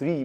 3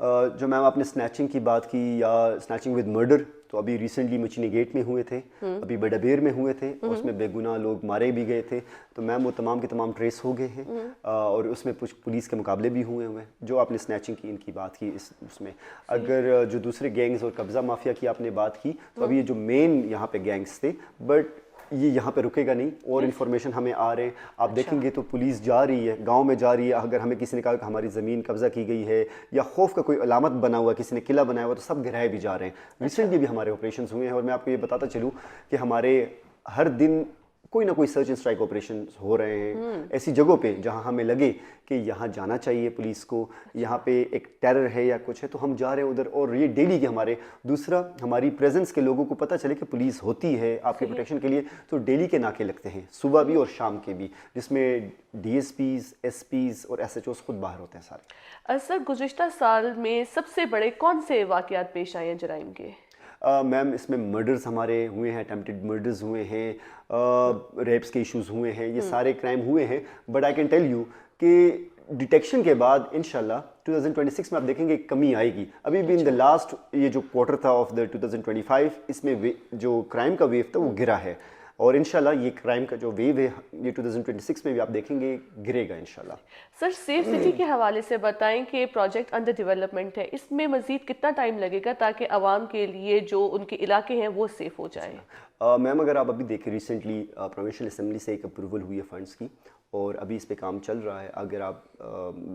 جو میم آپ نے اسنیچنگ کی بات کی یا اسنیچنگ ود مرڈر، تو ابھی ریسنٹلی مچنی گیٹ میں ہوئے تھے، ابھی بڈابیر میں ہوئے تھے، اس میں بے گناہ لوگ مارے بھی گئے تھے، تو میم وہ تمام کے تمام ٹریس ہو گئے ہیں، اور اس میں کچھ پولیس کے مقابلے بھی ہوئے ہیں۔ جو آپ نے اسنیچنگ کی ان کی بات کی اس میں، اگر جو دوسرے گینگز اور قبضہ مافیا کی آپ نے بات کی، تو ابھی یہ جو مین یہاں پہ گینگز تھے، بٹ یہ یہاں پہ رکے گا نہیں، اور انفارمیشن ہمیں آ رہے ہیں، آپ دیکھیں گے تو پولیس جا رہی ہے، گاؤں میں جا رہی ہے، اگر ہمیں کسی نے کہا کہ ہماری زمین قبضہ کی گئی ہے یا خوف کا کوئی علامت بنا ہوا، کسی نے قلعہ بنایا ہوا، تو سب گرائے بھی جا رہے ہیں۔ ریسنٹلی بھی ہمارے آپریشنز ہوئے ہیں، اور میں آپ کو یہ بتاتا چلوں کہ ہمارے ہر دن کوئی نہ کوئی سرچ اینڈ اسٹرائک آپریشن ہو رہے ہیں ایسی جگہوں پہ جہاں ہمیں لگے کہ یہاں جانا چاہیے پولیس کو، یہاں پہ ایک ٹیرر ہے یا کچھ ہے، تو ہم جا رہے ہیں ادھر، اور یہ ڈیلی کے ہمارے دوسرا ہماری پریزنس کے لوگوں کو پتہ چلے کہ پولیس ہوتی ہے آپ کے پروٹیکشن کے لیے، تو ڈیلی کے ناکے لگتے ہیں، صبح بھی اور شام کے بھی، جس میں D S Ps, S Ps اور ایس ایچ اوز خود باہر ہوتے ہیں سارے۔ سر گزشتہ سال میں سب سے بڑے کون سے واقعات پیش آئے ہیں جرائم کے؟ میم اس میں مرڈرز ہمارے ہوئے ہیں، اٹیمپٹڈ مرڈرز ہوئے ہیں، ریپس کے ایشوز ہوئے ہیں، یہ سارے کرائم ہوئے ہیں، but I can tell you کہ ڈیٹیکشن کے بعد انشاءاللہ 2026 میں آپ دیکھیں گے کمی آئے گی۔ ابھی بھی ان دا لاسٹ یہ جو کوارٹر تھا آف دا 2025، اس میں جو کرائم کا ویو تھا وہ گرا ہے، اور انشاءاللہ یہ کرائم کا جو ویو ہے یہ 2026 میں بھی آپ دیکھیں گے گرے گا انشاءاللہ۔ سر سیف سٹی کے حوالے سے بتائیں کہ پروجیکٹ انڈر ڈیولپمنٹ ہے، اس میں مزید کتنا ٹائم لگے گا تاکہ عوام کے لیے جو ان کے علاقے ہیں وہ سیف ہو جائیں؟ میم اگر آپ ابھی دیکھیں ریسنٹلی پروونشل اسمبلی سے ایک اپروول ہوئی ہے فنڈس کی، اور ابھی اس پہ کام چل رہا ہے۔ اگر آپ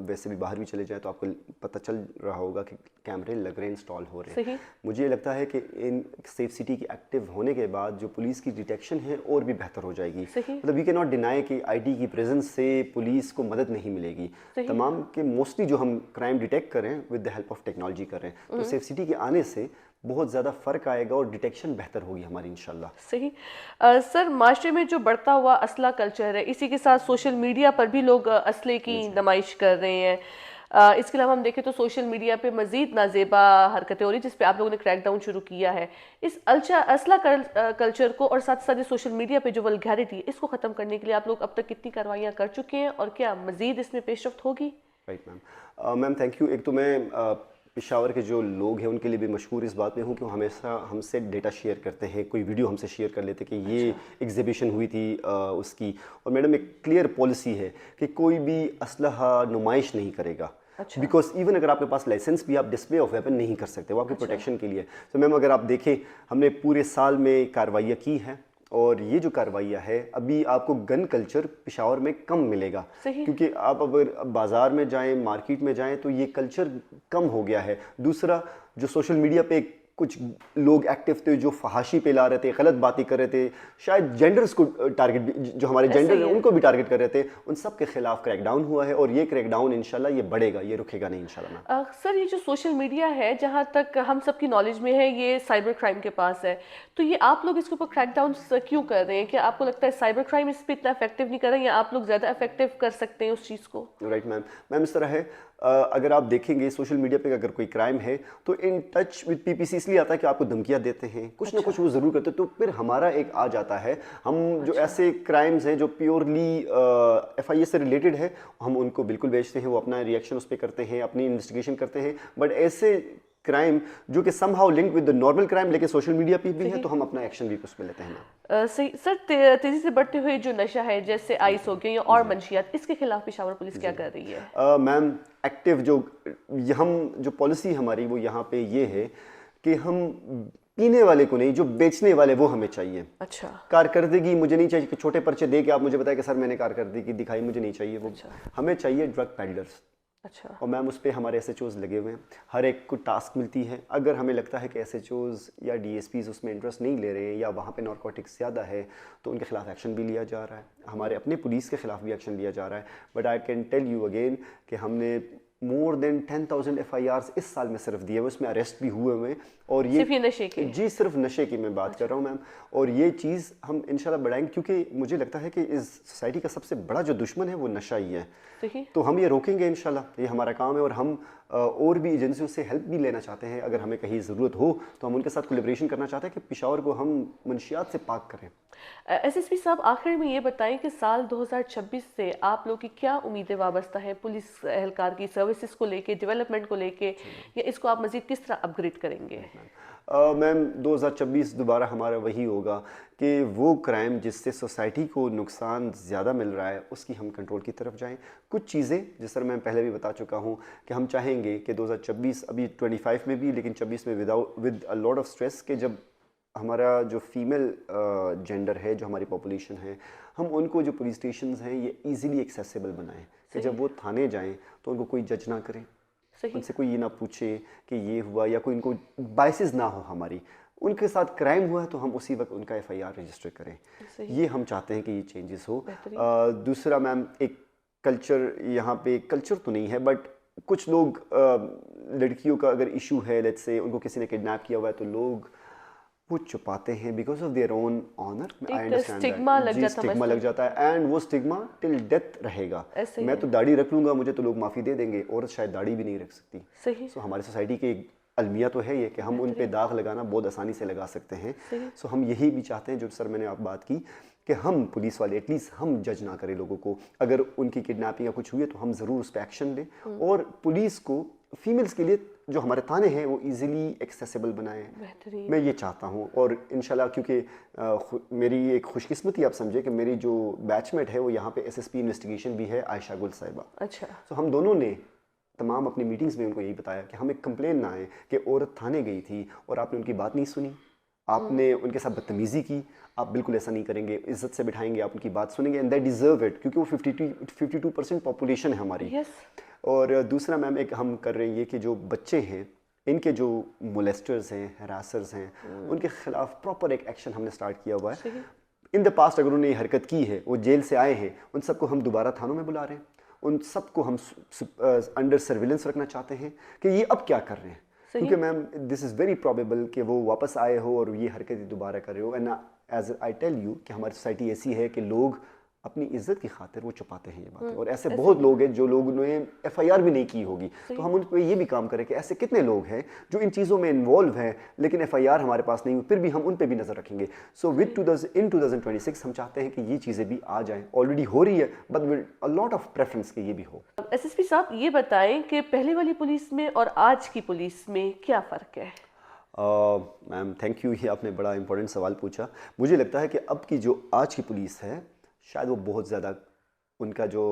ویسے بھی باہر بھی چلے جائیں تو آپ کو پتہ چل رہا ہوگا کہ کیمرے لگ رہے ہیں، انسٹال ہو رہے ہیں۔ مجھے لگتا ہے کہ ان سیف سٹی کی ایکٹیو ہونے کے بعد جو پولیس کی ڈیٹیکشن ہے اور بھی بہتر ہو جائے گی۔ مطلب وی کین ناٹ ڈینائی کہ آئی ٹی کی پریزنس سے پولیس کو مدد نہیں ملے گی، تمام کے موسٹلی جو ہم کرائم ڈیٹیکٹ کر رہے ہیں with the help of technology کر رہے ہیں، تو سیف سٹی کے آنے سے بہت زیادہ فرق آئے گا اور ڈیٹیکشن بہتر ہوگی ہماری انشاءاللہ۔ صحیح۔ سر معاشرے میں جو بڑھتا ہوا اسلحہ کلچر ہے، اسی کے ساتھ سوشل میڈیا پر بھی لوگ اسلحے کی نمائش کر رہے ہیں، اس کے علاوہ ہم دیکھیں تو سوشل میڈیا پہ مزید نازیبا حرکتیں ہو رہی جس پہ آپ لوگوں نے کریک ڈاؤن شروع کیا ہے۔ اس اسلحہ کلچر کو اور ساتھ ساتھ سوشل میڈیا پہ جو ولگیرٹی ہے اس کو ختم کرنے کے لیے آپ لوگ اب تک کتنی کاروائیاں کر چکے ہیں، اور کیا مزید اس میں پیش رفت ہوگی؟ Right ma'am, ma'am thank you. ایک تو میں پشاور کے جو لوگ ہیں ان کے لیے بھی مشہور اس بات میں ہوں کہ وہ ہمیشہ ہم سے ڈیٹا شیئر کرتے ہیں، کوئی ویڈیو ہم سے شیئر کر لیتے کہ یہ ایگزیبیشن ہوئی تھی اس کی، اور میڈم ایک کلیئر پالیسی ہے کہ کوئی بھی اسلحہ نمائش نہیں کرے گا، بیکاز ایون اگر آپ کے پاس لائسنس بھی آپ ڈسپلے آف ویپن نہیں کر سکتے، وہ آپ کی پروٹیکشن کے لیے۔ تو میم اگر آپ دیکھیں ہم نے پورے سال میں کاروائیاں کی ہیں، اور یہ جو کاروائیاں ہے ابھی آپ کو گن کلچر پشاور میں کم ملے گا، کیونکہ آپ اگر بازار میں جائیں، مارکیٹ میں جائیں تو یہ کلچر کم ہو گیا ہے۔ دوسرا جو سوشل میڈیا پہ کچھ لوگ ایکٹیو تھے جو فحاشی پہ لا رہے تھے، غلط باتیں کر رہے تھے، شاید جینڈرز کو ٹارگٹ بھی، جو ہمارے جینڈر ہیں ان کو بھی ٹارگٹ کر رہے تھے، ان سب کے خلاف کریک ڈاؤن ہوا ہے، اور یہ کریک ڈاؤن انشاءاللہ یہ بڑھے گا، یہ رکے گا نہیں انشاءاللہ۔ سر یہ جو سوشل میڈیا ہے جہاں تک ہم سب کی نالج میں ہے یہ سائبر کرائم کے پاس ہے، تو یہ آپ لوگ اس کے اوپر کریک ڈاؤن کیوں کر رہے ہیں؟ کیا آپ کو لگتا ہے سائبر کرائم اس پہ اتنا افیکٹو نہیں کر رہے ہیں، یا آپ لوگ زیادہ افیکٹو کر سکتے ہیں اس چیز کو؟ رائٹ میم اس طرح ہے، اگر آپ دیکھیں گے سوشل میڈیا پہ اگر کوئی کرائم ہے تو ان ٹچ وتھ پی پی سی اس لیے آتا ہے کہ آپ کو دھمکیاں دیتے ہیں، کچھ نہ کچھ وہ ضرور کرتے ہیں، تو پھر ہمارا ایک آ جاتا ہے، ہم جو ایسے کرائمز ہیں جو پیورلی ایف آئی اے سے ریلیٹڈ ہے ہم ان کو بالکل بیچتے ہیں، وہ اپنا ریئیکشن اس پہ کرتے ہیں، اپنی انویسٹیگیشن کرتے ہیں، بٹ ایسے کرائم جو کہ some how link with the normal crime لیکن سوشل میڈیا پہ بھی ہے تو ہم اپنا ایکشن بھی اس پہ لیتے ہیں۔ صحیح سر، تیزی سے بڑھتے ہوئے جو نشہ ہے جیسے آئس ہو گیا یا اور منشیات، اس کے خلاف پشاور پولیس کیا کر رہی ہے؟ میم ایکٹیو جو ہم جو پالیسی ہماری وہ یہاں پہ یہ ہے کہ ہم پینے والے کو نہیں، جو بیچنے والے وہ ہمیں چاہیے۔ اچھا، کارکردگی مجھے نہیں چاہیے کہ چھوٹے پرچے دے کے آپ مجھے بتائیں کہ سر میں نے کارکردگی دکھائی، مجھے نہیں چاہیے وہ، ہمیں چاہیے ڈرگ پیڈلرز۔ اچھا، اور میم اس پہ ہمارے ایس ایچ اوز لگے ہوئے ہیں، ہر ایک کو ٹاسک ملتی ہے، اگر ہمیں لگتا ہے کہ ایس ایچ اوز یا ڈی ایس پیز اس میں انٹرسٹ نہیں لے رہے ہیں یا وہاں پہ نارکوٹکس زیادہ ہے تو ان کے خلاف ایکشن بھی لیا جا رہا ہے، ہمارے اپنے پولیس کے خلاف بھی ایکشن لیا جا رہا ہے۔ But I can tell you again کہ ہم نے مور دین 10,000 ایف آئی آرز اس سال میں صرف دیے ہوئے، اس میں اریسٹ بھی ہوئے ہوئے ہیں، اور یہ صرف یہ نشے کے؟ جی صرف نشے کی میں بات کر رہا ہوں میم، اور یہ چیز ہم انشاءاللہ بڑھائیں گے کیونکہ مجھے لگتا ہے کہ اس سوسائٹی کا سب سے بڑا جو دشمن ہے وہ نشہ ہی ہے، تو ہم یہ روکیں گے انشاءاللہ، یہ ہمارا کام ہے، اور ہم اور بھی ایجنسیوں سے ہیلپ بھی لینا چاہتے ہیں. اگر ہمیں کہیں ضرورت ہو تو ہم ان کے ساتھ کولیبریشن کرنا چاہتے ہیں کہ پشاور کو ہم منشیات سے پاک کریں. ایس ایس پی صاحب آخر میں یہ بتائیں کہ سال 2026 سے آپ لوگ کی کیا امیدیں وابستہ ہیں پولیس اہلکار کی سروسز کو لے کے، ڈیولپمنٹ کو لے کے، یا اس کو آپ مزید کس طرح اپ گریڈ کریں گے؟ میم 2026 دوبارہ ہمارا وہی ہوگا کہ وہ کرائم جس سے سوسائٹی کو نقصان زیادہ مل رہا ہے اس کی ہم کنٹرول کی طرف جائیں. کچھ چیزیں جس طرح میں پہلے بھی بتا چکا ہوں کہ ہم چاہیں گے کہ 2026 ابھی 25 میں بھی، لیکن 26 میں with a lot of stress, کہ جب ہمارا جو فیمیل جینڈر ہے، جو ہماری پاپولیشن ہے، ہم ان کو جو پولیس اسٹیشنز ہیں یہ ایزیلی ایکسیسیبل بنائیں کہ جب وہ تھانے جائیں تو ان کو کوئی جج نہ کرے، ان سے کوئی یہ نہ پوچھے کہ یہ ہوا، یا کوئی ان کو بائسز نہ ہو ہماری. ان کے ساتھ کرائم ہوا ہے تو ہم اسی وقت ان کا FIR رجسٹر کریں. یہ ہم چاہتے ہیں کہ یہ چینجز ہو. دوسرا میم ایک کلچر، یہاں پہ کلچر تو نہیں ہے بٹ کچھ لوگ لڑکیوں کا اگر ایشو ہے، لیٹس سے ان کو کسی نے کڈنیپ کیا ہوا ہے تو لوگ وہ چھپاتے ہیں because of their own honour. Stigma لگ جاتا ہے اینڈ وہ اسٹگما ٹل ڈیتھ رہے گا. میں تو داڑھی رکھ لوں گا، مجھے تو لوگ معافی دے دیں گے. عورت شاید داڑھی بھی نہیں رکھ سکتی. سو ہماری سوسائٹی کے المیہ تو ہے یہ کہ ہم ان پہ داغ لگانا بہت آسانی سے لگا سکتے ہیں. سو ہم یہی بھی چاہتے ہیں جو سر میں نے آپ بات کی کہ ہم پولیس والے ایٹ لیسٹ ہم جج نہ کریں لوگوں کو. اگر ان کی کڈنیپنگ یا کچھ ہوئی ہے تو ہم ضرور اس پہ ایکشن لیں، اور پولیس کو فیمیلز کے لیے جو ہمارے تانے ہیں وہ ایزیلی ایکسیسیبل بنائیں. میں یہ چاہتا ہوں. اور انشاءاللہ کیونکہ میری ایک خوش قسمتی آپ سمجھے کہ میری جو بیچ میٹ ہے وہ یہاں پہ SSP انویسٹیگیشن بھی ہے، عائشہ گل صاحبہ. اچھا. تو ہم دونوں نے تمام اپنی میٹنگز میں ان کو یہی بتایا کہ ہم ایک کمپلین نہ آئے کہ عورت تھانے گئی تھی اور آپ نے ان کی بات نہیں سنی، آپ نے ان کے ساتھ بدتمیزی کی. آپ بالکل ایسا نہیں کریں گے، عزت سے بٹھائیں گے، آپ ان کی بات سنیں گے، اینڈ دے ڈیزرو اٹ، کیونکہ وہ 52% پاپولیشن ہے ہماری. اور دوسرا میم ایک ہم کر رہے ہیں یہ کہ جو بچے ہیں، ان کے جو مولیسٹرز ہیں، ہراسرز ہیں، ان کے خلاف پراپر ایک ایکشن ہم نے سٹارٹ کیا ہوا ہے. ان دا پاسٹ اگر انہوں نے یہ حرکت کی ہے، وہ جیل سے آئے ہیں، ان سب کو ہم دوبارہ تھانوں میں بلا رہے ہیں. ان سب کو ہم انڈر سرویلنس رکھنا چاہتے ہیں کہ یہ اب کیا کر رہے ہیں. کیونکہ میم دس از ویری پرابیبل کہ وہ واپس آئے ہو اور یہ حرکت دوبارہ کر رہے ہو. And as I tell you کہ ہماری سوسائٹی ایسی ہے کہ لوگ اپنی عزت کی خاطر وہ چھپاتے ہیں یہ باتیں. اور ایسے بہت لوگ ہیں جو لوگوں نے FIR بھی نہیں کی ہوگی. تو ہم ان پہ یہ بھی کام کریں کہ ایسے کتنے لوگ ہیں جو ان چیزوں میں انوالو ہیں لیکن FIR ہمارے پاس نہیں ہوئی، پھر بھی ہم ان پہ بھی نظر رکھیں گے. سو ان 2026 ہم چاہتے ہیں کہ یہ چیزیں بھی آ جائیں. آلریڈی ہو رہی ہے but with a lot of preference کہ یہ بھی ہو. SSP صاحب یہ بتائیں کہ پہلے والی پولیس میں اور آج کی پولیس میں کیا فرق ہے؟ میم تھینک یو، یہ آپ نے بڑا امپورٹنٹ سوال پوچھا. مجھے لگتا ہے کہ اب کی جو آج کی پولیس ہے شاید وہ بہت زیادہ ان کا جو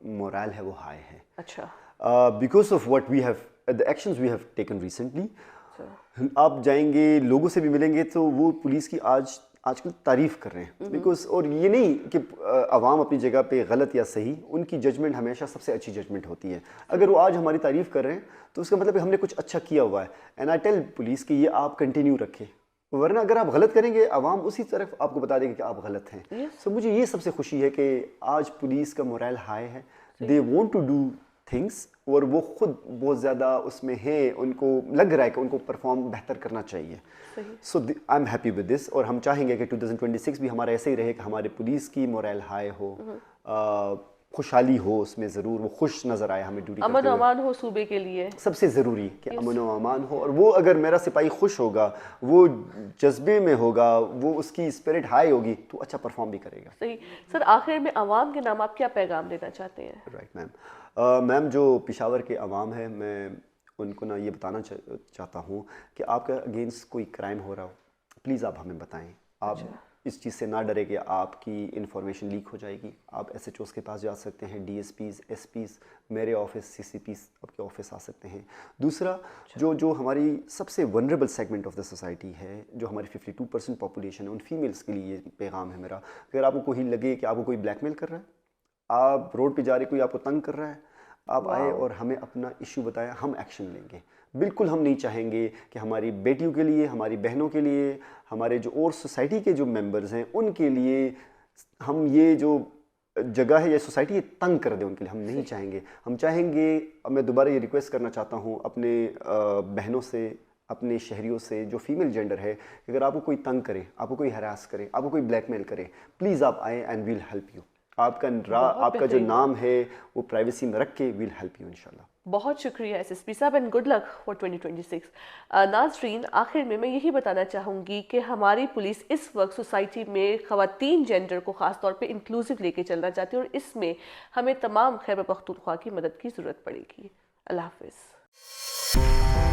مورال ہے وہ ہائی ہے. اچھا. Because of what we have the actions we have taken recently. آپ جائیں گے، لوگوں سے بھی ملیں گے تو وہ پولیس کی آج کل تعریف کر رہے ہیں. بیکاز اور یہ نہیں کہ عوام اپنی جگہ پہ غلط یا صحیح، ان کی ججمنٹ ہمیشہ سب سے اچھی ججمنٹ ہوتی ہے. اگر وہ آج ہماری تعریف کر رہے ہیں تو اس کا مطلب ہے ہم نے کچھ اچھا کیا ہوا ہے. اینڈ آئی ٹیل پولیس کہ یہ آپ کنٹینیو رکھیں، ورنہ اگر آپ غلط کریں گے عوام اسی طرف آپ کو بتا دے گی کہ آپ غلط ہیں. سو مجھے یہ سب سے خوشی ہے کہ آج پولیس کا مورائل ہائی ہے. They want to do things اور وہ خود بہت زیادہ اس میں ہیں، ان کو لگ رہا ہے کہ ان کو پرفارم بہتر کرنا چاہیے. So I am happy with this. اور ہم چاہیں گے کہ 2026 بھی ہمارا ایسے ہی رہے کہ ہمارے پولیس کی مورائل ہائی ہو، خوشحالی ہو اس میں، ضرور وہ خوش نظر آئے ہمیں ڈیوٹی کرتے ہوئے. امن و امان ہو صوبے کے لیے سب سے ضروری کہ امن و امان ہو. اور وہ اگر میرا سپاہی خوش ہوگا، وہ جذبے میں ہوگا، وہ اس کی اسپرٹ ہائی ہوگی تو اچھا پرفارم بھی کرے گا. صحیح. سر آخر میں عوام کے نام آپ کیا پیغام دینا چاہتے ہیں؟ Right ma'am. میم جو پشاور کے عوام ہے، میں ان کو یہ بتانا چاہتا ہوں کہ آپ کا اگینسٹ کوئی کرائم ہو رہا ہو، پلیز آپ ہمیں بتائیں. آپ اس چیز سے نہ ڈرے کہ آپ کی انفارمیشن لیک ہو جائے گی. آپ SHOs کے پاس جا سکتے ہیں، DSPs SPs، میرے آفس CCPs آپ کے آفس آ سکتے ہیں. دوسرا جو ہماری سب سے vulnerable segment of the society ہے، جو ہماری 52% پاپولیشن ہے، ان فیمیلس کے لیے یہ پیغام ہے میرا. اگر آپ کو کوئی لگے کہ آپ کو کوئی بلیک میل کر رہا ہے، آپ روڈ پہ جا رہے کوئی آپ کو تنگ کر رہا ہے، آپ آئے اور ہمیں اپنا ایشو بتایا، ہم ایکشن لیں گے. بالکل ہم نہیں چاہیں گے کہ ہماری بیٹیوں کے لیے، ہماری بہنوں کے لیے، ہمارے جو اور سوسائٹی کے جو ممبرز ہیں ان کے لیے ہم یہ جو جگہ ہے یا سوسائٹی یہ تنگ کر دیں. ان کے لیے ہم نہیں چاہیں گے. ہم چاہیں گے، میں دوبارہ یہ ریکویسٹ کرنا چاہتا ہوں اپنے بہنوں سے، اپنے شہریوں سے جو فیمیل جینڈر ہے، کہ اگر آپ کو کوئی تنگ کرے، آپ کو کوئی ہراس کرے، آپ کو کوئی بلیک میل کرے، پلیز آپ آئیں اینڈ ویل ہیلپ یو. آپ کا جو نام ہے وہ پرائیویسی میں رکھ کے ویل ہیلپ یو انشاءاللہ. بہت شکریہ ایس ایس پی صاحب اینڈ گڈ لک فار 2026. ناظرین آخر میں یہی بتانا چاہوں گی کہ ہماری پولیس اس وقت سوسائٹی میں خواتین جینڈر کو خاص طور پہ انکلوسیو لے کے چلنا چاہتی ہے اور اس میں ہمیں تمام خیبر پختونخوا کی مدد کی ضرورت پڑے گی. اللہ حافظ.